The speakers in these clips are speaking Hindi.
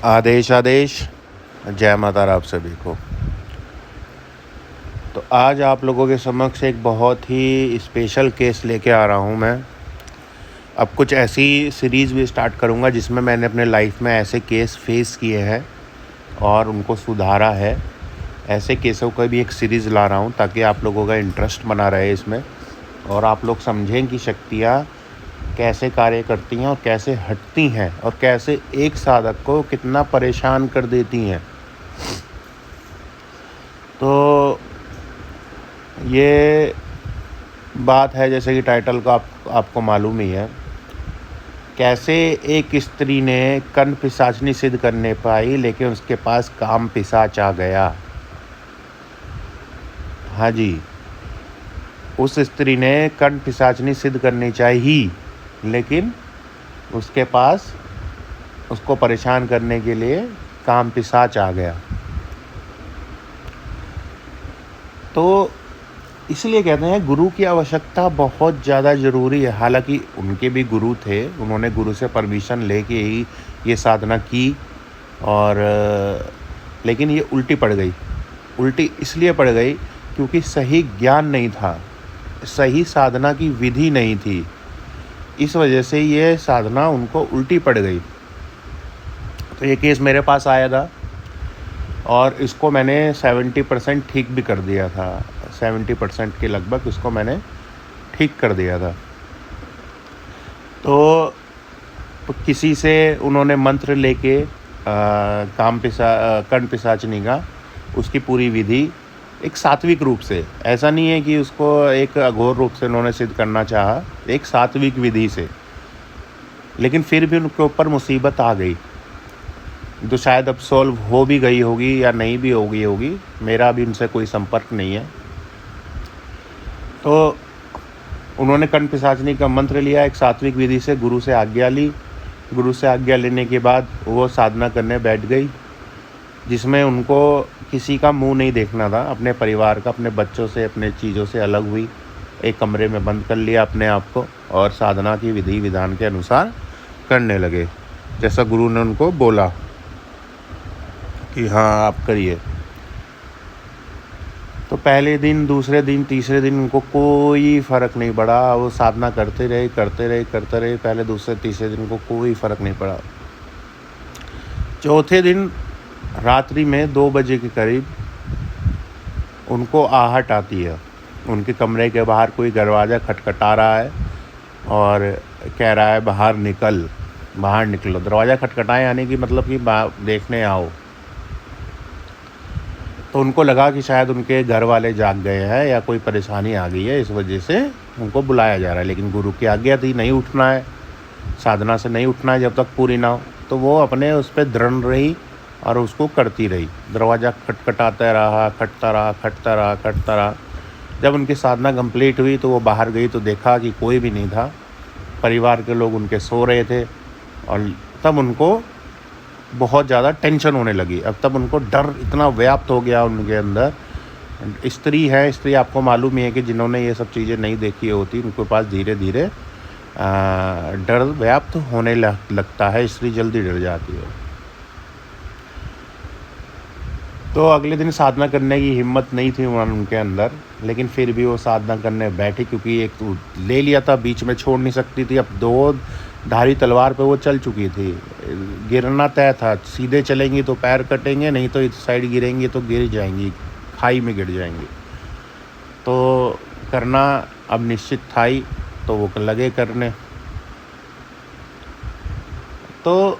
आदेश आदेश। जय माता रा आप सभी को। तो आज आप लोगों के समक्ष एक बहुत ही स्पेशल केस लेके आ रहा हूँ मैं। अब कुछ ऐसी सीरीज़ भी स्टार्ट करूँगा जिसमें मैंने अपने लाइफ में ऐसे केस फेस किए हैं और उनको सुधारा है। ऐसे केसों का भी एक सीरीज़ ला रहा हूँ ताकि आप लोगों का इंटरेस्ट बना रहे इसमें और आप लोग समझें कि शक्तियाँ कैसे कार्य करती हैं और कैसे हटती हैं और कैसे एक साधक को कितना परेशान कर देती हैं। तो ये बात है, जैसे कि टाइटल का आपको मालूम ही है, कैसे एक स्त्री ने कर्ण पिशाचनी सिद्ध करने पाई लेकिन उसके पास काम पिशाच आ गया। हाँ जी, उस स्त्री ने कर्ण पिशाचनी सिद्ध करनी चाहिए लेकिन उसके पास उसको परेशान करने के लिए काम पिशाच आ गया। तो इसलिए कहते हैं गुरु की आवश्यकता बहुत ज़्यादा ज़रूरी है। हालांकि उनके भी गुरु थे, उन्होंने गुरु से परमिशन लेके ही ये साधना की और लेकिन ये उल्टी पड़ गई। उल्टी इसलिए पड़ गई क्योंकि सही ज्ञान नहीं था, सही साधना की विधि नहीं थी। इस वजह से ये साधना उनको उल्टी पड़ गई। तो ये केस मेरे पास आया था और इसको मैंने 70% ठीक भी कर दिया था। 70% के लगभग इसको मैंने ठीक कर दिया था। तो किसी से उन्होंने मंत्र लेके कर्ण पिशाचनी का उसकी पूरी विधि एक सात्विक रूप से, ऐसा नहीं है कि उसको एक अघोर रूप से उन्होंने सिद्ध करना चाहा, एक सात्विक विधि से, लेकिन फिर भी उनके ऊपर मुसीबत आ गई। तो शायद अब सॉल्व हो भी गई होगी या नहीं भी हो गई होगी, मेरा अभी उनसे कोई संपर्क नहीं है। तो उन्होंने कर्ण पिशाचनी का मंत्र लिया एक सात्विक विधि से, गुरु से आज्ञा ली। गुरु से आज्ञा लेने के बाद वो साधना करने बैठ गई, जिसमें उनको किसी का मुंह नहीं देखना था, अपने परिवार का, अपने बच्चों से, अपने चीज़ों से अलग हुई, एक कमरे में बंद कर लिया अपने आप को और साधना की विधि विधान के अनुसार करने लगे जैसा गुरु ने उनको बोला कि हाँ आप करिए। तो पहले दिन, दूसरे दिन, तीसरे दिन उनको कोई फ़र्क नहीं पड़ा। वो साधना करते रहे। पहले, दूसरे, तीसरे दिन को कोई फ़र्क नहीं पड़ा। चौथे दिन रात्रि में 2 बजे के करीब उनको आहट आती है। उनके कमरे के बाहर कोई दरवाज़ा खटखटा रहा है और कह रहा है बाहर निकलो। दरवाज़ा खटखटाए यानी कि मतलब कि देखने आओ। तो उनको लगा कि शायद उनके घर वाले जाग गए हैं या कोई परेशानी आ गई है, इस वजह से उनको बुलाया जा रहा है। लेकिन गुरु की आज्ञा थी, नहीं उठना है, साधना से नहीं उठना है जब तक पूरी ना हो। तो वो अपने उस पर दृढ़ रही और उसको करती रही। दरवाज़ा खटखटाता रहा, खटता रहा। जब उनकी साधना कंप्लीट हुई तो वो बाहर गई तो देखा कि कोई भी नहीं था। परिवार के लोग उनके सो रहे थे और तब उनको बहुत ज़्यादा टेंशन होने लगी। अब तब उनको डर इतना व्याप्त हो गया उनके अंदर। स्त्री आपको मालूम ही है कि जिन्होंने ये सब चीज़ें नहीं देखी होती, उनके पास धीरे धीरे डर व्याप्त होने लगता है। स्त्री जल्दी डर जाती है। तो अगले दिन साधना करने की हिम्मत नहीं थी उनके अंदर, लेकिन फिर भी वो साधना करने बैठी क्योंकि एक तो ले लिया था, बीच में छोड़ नहीं सकती थी। अब 2 धारी तलवार पे वो चल चुकी थी, गिरना तय था। सीधे चलेंगी तो पैर कटेंगे, नहीं तो इस साइड गिरेंगी तो गिर जाएंगी, खाई में गिर जाएंगी। तो करना अब निश्चित था ही, तो वो लगे करने। तो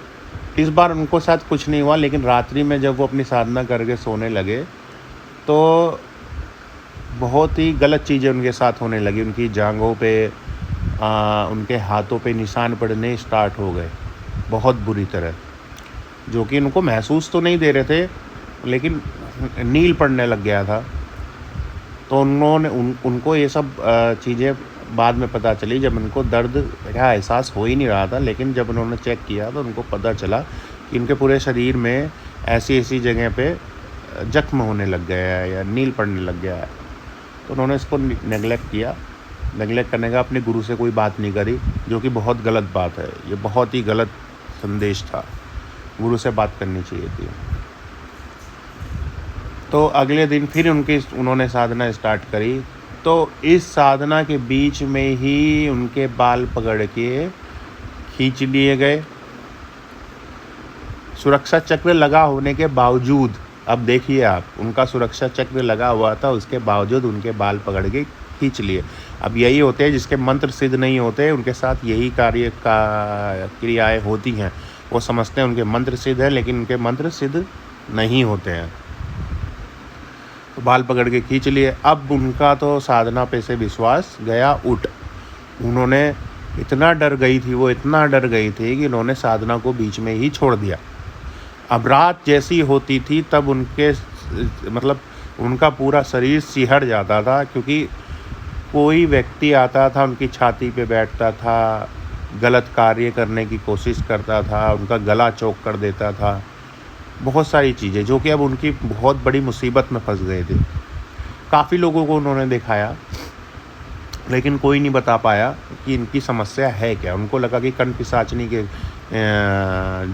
इस बार उनको साथ कुछ नहीं हुआ, लेकिन रात्रि में जब वो अपनी साधना करके सोने लगे तो बहुत ही गलत चीज़ें उनके साथ होने लगी। उनकी जांघों पे, उनके हाथों पे निशान पड़ने स्टार्ट हो गए बहुत बुरी तरह, जो कि उनको महसूस तो नहीं दे रहे थे, लेकिन नील पड़ने लग गया था। तो उन्होंने उनको ये सब चीज़ें बाद में पता चली, जब उनको दर्द का एहसास हो ही नहीं रहा था। लेकिन जब उन्होंने चेक किया तो उनको पता चला कि उनके पूरे शरीर में ऐसी जगह पे जख्म होने लग गया है या नील पड़ने लग गया है। तो उन्होंने इसको नेगलेक्ट किया। नेगलेक्ट करने का अपने गुरु से कोई बात नहीं करी, जो कि बहुत गलत बात है। ये बहुत ही गलत संदेश था। गुरु से बात करनी चाहिए थी। तो अगले दिन फिर उन्होंने साधना स्टार्ट करी। तो इस साधना के बीच में ही उनके बाल पकड़ के खींच लिए गए। सुरक्षा चक्र लगा होने के बावजूद, अब देखिए आप, उनका सुरक्षा चक्र लगा हुआ था, उसके बावजूद उनके बाल पकड़ के खींच लिए। अब यही होते हैं जिसके मंत्र सिद्ध नहीं होते, उनके साथ यही क्रियाएं होती हैं। वो समझते हैं उनके मंत्र सिद्ध है, लेकिन उनके मंत्र सिद्ध नहीं होते हैं। तो बाल पकड़ के खींच लिए। अब उनका तो साधना पे से विश्वास गया उठ। उन्होंने इतना डर गई थी कि उन्होंने साधना को बीच में ही छोड़ दिया। अब रात जैसी होती थी तब उनका पूरा शरीर सिहर जाता था, क्योंकि कोई व्यक्ति आता था, उनकी छाती पे बैठता था, गलत कार्य करने की कोशिश करता था, उनका गला चौक कर देता था, बहुत सारी चीज़ें जो कि अब उनकी बहुत बड़ी मुसीबत में फंस गए थे। काफ़ी लोगों को उन्होंने दिखाया, लेकिन कोई नहीं बता पाया कि इनकी समस्या है क्या। उनको लगा कि कण पिशाचनी के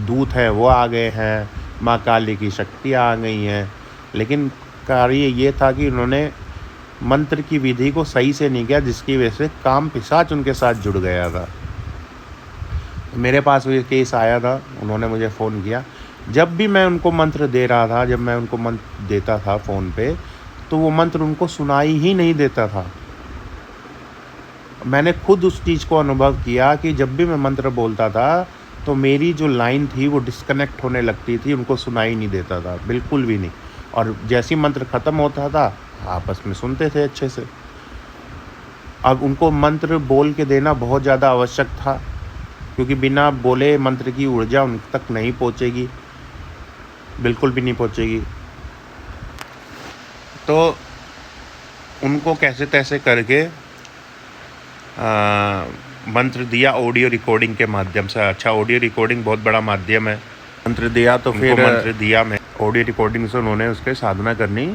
दूत हैं, वो आ गए हैं, माँ काली की शक्तियाँ आ गई हैं। लेकिन कार्य ये था कि उन्होंने मंत्र की विधि को सही से नहीं किया, जिसकी वजह से काम पिशाच उनके साथ जुड़ गया था। मेरे पास ये केस आया था, उन्होंने मुझे फ़ोन किया। जब भी मैं उनको मंत्र दे रहा था, जब मैं उनको मंत्र देता था फ़ोन पे, तो वो मंत्र उनको सुनाई ही नहीं देता था। मैंने खुद उस चीज़ को अनुभव किया कि जब भी मैं मंत्र बोलता था तो मेरी जो लाइन थी वो डिस्कनेक्ट होने लगती थी, उनको सुनाई नहीं देता था, बिल्कुल भी नहीं। और जैसे ही मंत्र ख़त्म होता था, आपस में सुनते थे अच्छे से। अब उनको मंत्र बोल के देना बहुत ज़्यादा आवश्यक था, क्योंकि बिना बोले मंत्र की ऊर्जा उन तक नहीं पहुँचेगी, बिल्कुल भी नहीं पहुँचेगी। तो उनको कैसे तैसे करके मंत्र दिया ऑडियो रिकॉर्डिंग के माध्यम से। अच्छा, ऑडियो रिकॉर्डिंग बहुत बड़ा माध्यम है। मंत्र दिया तो फिर मंत्र दिया मैं ऑडियो रिकॉर्डिंग से उन्होंने उसके साधना करनी।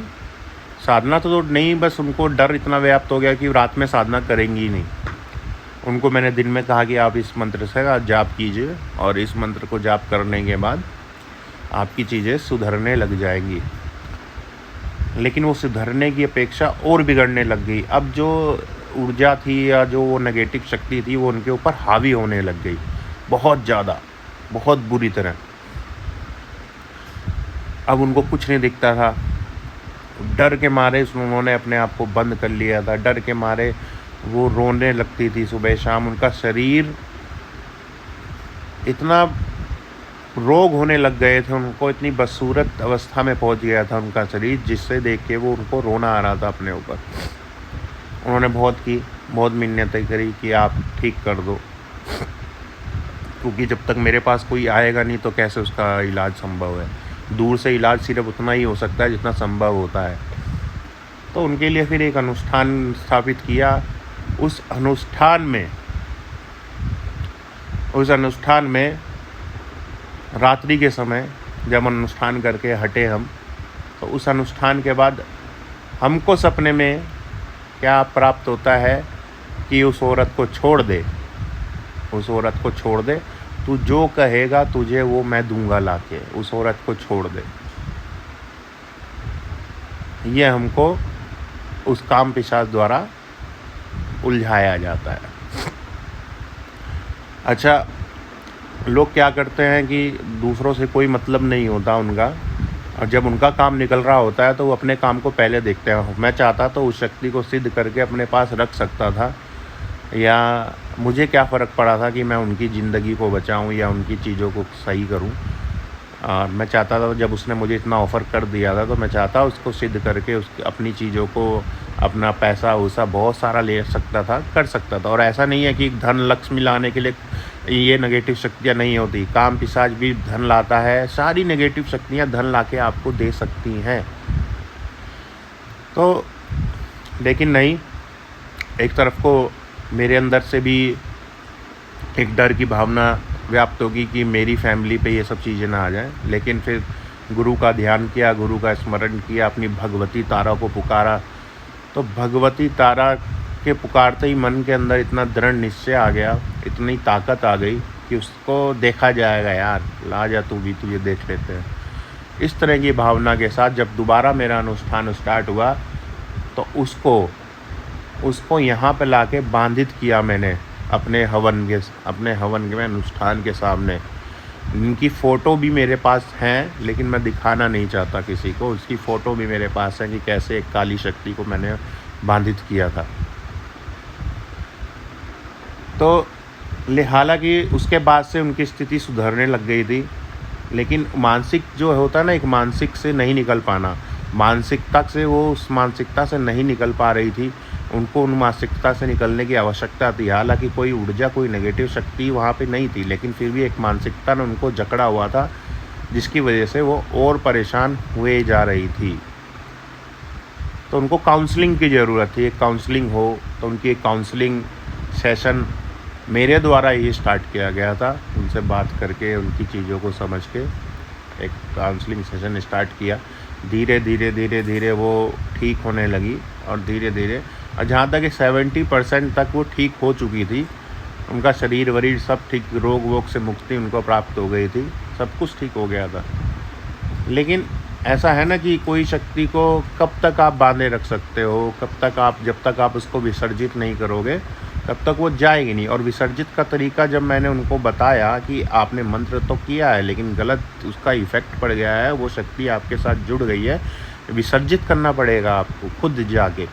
साधना तो नहीं, बस उनको डर इतना व्याप्त हो गया कि रात में साधना करेंगी ही नहीं। उनको मैंने दिन में कहा कि आप इस मंत्र से जाप कीजिए, और इस मंत्र को जाप करने के बाद आपकी चीज़ें सुधरने लग जाएंगी। लेकिन वो सुधरने की अपेक्षा और बिगड़ने लग गई। अब जो ऊर्जा थी या जो वो नेगेटिव शक्ति थी वो उनके ऊपर हावी होने लग गई, बहुत ज़्यादा, बहुत बुरी तरह। अब उनको कुछ नहीं दिखता था। डर के मारे उन्होंने अपने आप को बंद कर लिया था। डर के मारे वो रोने लगती थी सुबह शाम। उनका शरीर इतना रोग होने लग गए थे, उनको इतनी बदसूरत अवस्था में पहुंच गया था उनका शरीर, जिससे देख के वो उनको रोना आ रहा था अपने ऊपर। उन्होंने बहुत मिन्नतें करी कि आप ठीक कर दो, क्योंकि जब तक मेरे पास कोई आएगा नहीं तो कैसे उसका इलाज संभव है। दूर से इलाज सिर्फ उतना ही हो सकता है जितना संभव होता है। तो उनके लिए फिर एक अनुष्ठान स्थापित किया। उस अनुष्ठान में रात्रि के समय जब अनुष्ठान करके हटे हम, तो उस अनुष्ठान के बाद हमको सपने में क्या प्राप्त होता है कि उस औरत को छोड़ दे, उस औरत को छोड़ दे, तू जो कहेगा तुझे वो मैं दूंगा लाके, उस औरत को छोड़ दे। ये हमको उस काम पिशाच द्वारा उलझाया जाता है। अच्छा, लोग क्या करते हैं कि दूसरों से कोई मतलब नहीं होता उनका, और जब उनका काम निकल रहा होता है तो वो अपने काम को पहले देखते हैं। मैं चाहता तो उस शक्ति को सिद्ध करके अपने पास रख सकता था, या मुझे क्या फ़र्क पड़ा था कि मैं उनकी ज़िंदगी को बचाऊं या उनकी चीज़ों को सही करूं। मैं चाहता था, जब उसने मुझे इतना ऑफ़र कर दिया था तो मैं चाहता उसको सिद्ध करके अपनी चीज़ों को, अपना पैसा वैसा बहुत सारा ले सकता था, कर सकता था। और ऐसा नहीं है कि धन लक्ष्मी लाने के लिए ये नेगेटिव शक्तियाँ नहीं होती। काम पिशाच भी धन लाता है, सारी नेगेटिव शक्तियाँ धन लाके आपको दे सकती हैं। तो लेकिन नहीं, एक तरफ को मेरे अंदर से भी एक डर की भावना व्याप्त होगी कि मेरी फैमिली पे ये सब चीज़ें ना आ जाएं। लेकिन फिर गुरु का ध्यान किया, गुरु का स्मरण किया, अपनी भगवती तारा को पुकारा। तो भगवती तारा के पुकारते ही मन के अंदर इतना दृढ़ निश्चय आ गया, इतनी ताकत आ गई कि उसको देखा जाएगा, यार ला जा तू भी, तुझे देख लेते हैं। इस तरह की भावना के साथ जब दोबारा मेरा अनुष्ठान स्टार्ट हुआ तो उसको यहाँ पे लाके बांधित किया मैंने अपने हवन के अनुष्ठान के सामने। इनकी फ़ोटो भी मेरे पास हैं, लेकिन मैं दिखाना नहीं चाहता किसी को। उसकी फ़ोटो भी मेरे पास है कि कैसे एक काली शक्ति को मैंने बांधित किया था। तो हालांकि उसके बाद से उनकी स्थिति सुधरने लग गई थी, लेकिन मानसिक जो होता है ना, एक मानसिक से नहीं निकल पाना, मानसिकता से वो उस मानसिकता से नहीं निकल पा रही थी। उनको उन मानसिकता से निकलने की आवश्यकता थी। हालांकि कोई ऊर्जा, कोई नेगेटिव शक्ति वहाँ पे नहीं थी, लेकिन फिर भी एक मानसिकता ने उनको जकड़ा हुआ था, जिसकी वजह से वो और परेशान हुए जा रही थी। तो उनको काउंसलिंग की ज़रूरत थी। एक काउंसलिंग हो तो उनकी एक काउंसलिंग सेशन मेरे द्वारा ही स्टार्ट किया गया था। उनसे बात करके, उनकी चीज़ों को समझ के एक काउंसलिंग सेशन स्टार्ट किया। धीरे धीरे वो ठीक होने लगी, और धीरे धीरे, और जहाँ तक कि 70% तक वो ठीक हो चुकी थी। उनका शरीर वरीर सब ठीक, रोग वोग से मुक्ति उनको प्राप्त हो गई थी, सब कुछ ठीक हो गया था। लेकिन ऐसा है ना कि कोई शक्ति को कब तक आप बांधे रख सकते हो, जब तक आप उसको विसर्जित नहीं करोगे तब तक वो जाएगी नहीं। और विसर्जित का तरीका जब मैंने उनको बताया कि आपने मंत्र तो किया है, लेकिन गलत उसका इफ़ेक्ट पड़ गया है, वो शक्ति आपके साथ जुड़ गई है, विसर्जित करना पड़ेगा आपको खुद जाके।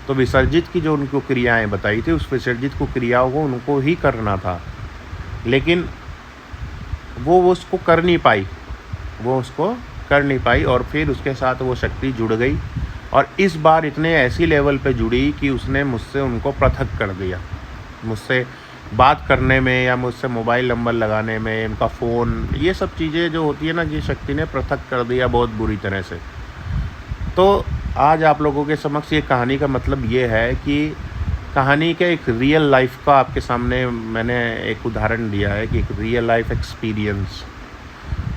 तो विसर्जित की जो उनको क्रियाएं बताई थी, उस विसर्जित को क्रियाओं को उनको ही करना था, लेकिन वो उसको कर नहीं पाई, और फिर उसके साथ वो शक्ति जुड़ गई। और इस बार इतने ऐसी लेवल पे जुड़ी कि उसने मुझसे उनको पृथक कर दिया। मुझसे बात करने में या मुझसे मोबाइल नंबर लगाने में, उनका फ़ोन, ये सब चीज़ें जो होती है ना, कि शक्ति ने पृथक कर दिया बहुत बुरी तरह से। तो आज आप लोगों के समक्ष ये कहानी का मतलब ये है कि कहानी के एक रियल लाइफ का आपके सामने मैंने एक उदाहरण दिया है, कि एक रियल लाइफ एक्सपीरियंस,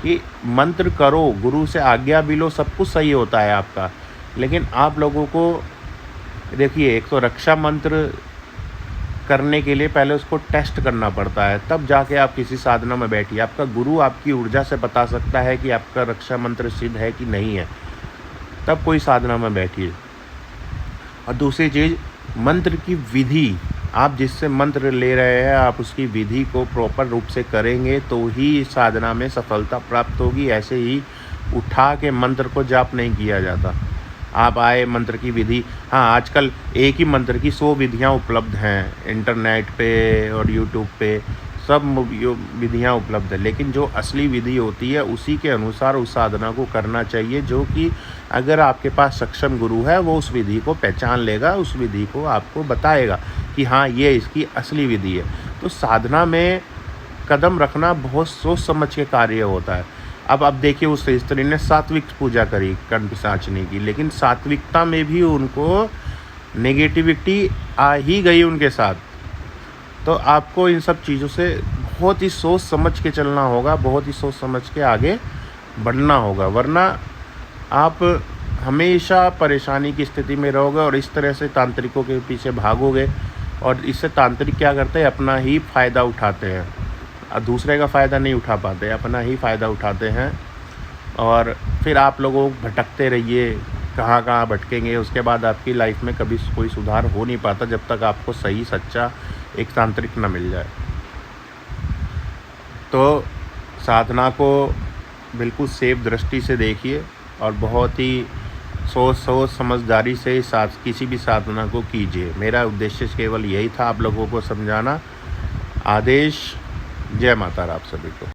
कि मंत्र करो, गुरु से आज्ञा भी लो, सब कुछ सही होता है आपका, लेकिन आप लोगों को देखिए, एक तो रक्षा मंत्र करने के लिए पहले उसको टेस्ट करना पड़ता है, तब जाके आप किसी साधना में बैठिए। आपका गुरु आपकी ऊर्जा से बता सकता है कि आपका रक्षा मंत्र सिद्ध है कि नहीं है, तब कोई साधना में बैठिए। और दूसरी चीज़, मंत्र की विधि, आप जिससे मंत्र ले रहे हैं, आप उसकी विधि को प्रॉपर रूप से करेंगे तो ही साधना में सफलता प्राप्त होगी। ऐसे ही उठा के मंत्र को जाप नहीं किया जाता। आप आए, मंत्र की विधि, हाँ आजकल एक ही मंत्र की 100 विधियाँ उपलब्ध हैं इंटरनेट पे और यूट्यूब पे, सब विधियाँ उपलब्ध है, लेकिन जो असली विधि होती है उसी के अनुसार उस साधना को करना चाहिए, जो कि अगर आपके पास सक्षम गुरु है, वो उस विधि को पहचान लेगा, उस विधि को आपको बताएगा कि हाँ ये इसकी असली विधि है। तो साधना में कदम रखना बहुत सोच समझ के कार्य होता है। अब देखिए, उस स्त्री ने सात्विक पूजा करी कर्णपिशाचिनी की, लेकिन सात्विकता में भी उनको नेगेटिविटी आ ही गई उनके साथ। तो आपको इन सब चीज़ों से बहुत ही सोच समझ के चलना होगा, बहुत ही सोच समझ के आगे बढ़ना होगा, वरना आप हमेशा परेशानी की स्थिति में रहोगे और इस तरह से तांत्रिकों के पीछे भागोगे। और इससे तांत्रिक क्या करते हैं, अपना ही फ़ायदा उठाते हैं, दूसरे का फ़ायदा नहीं उठा पाते, अपना ही फ़ायदा उठाते हैं। और फिर आप लोगों भटकते रहिए, कहाँ कहाँ भटकेंगे। उसके बाद आपकी लाइफ में कभी कोई सुधार हो नहीं पाता जब तक आपको सही सच्चा एक तांत्रिक न मिल जाए। तो साधना को बिल्कुल सेफ दृष्टि से देखिए और बहुत ही सोच समझदारी से किसी भी साधना को कीजिए। मेरा उद्देश्य केवल यही था, आप लोगों को समझाना। आदेश, जय माता रा आप सभी को।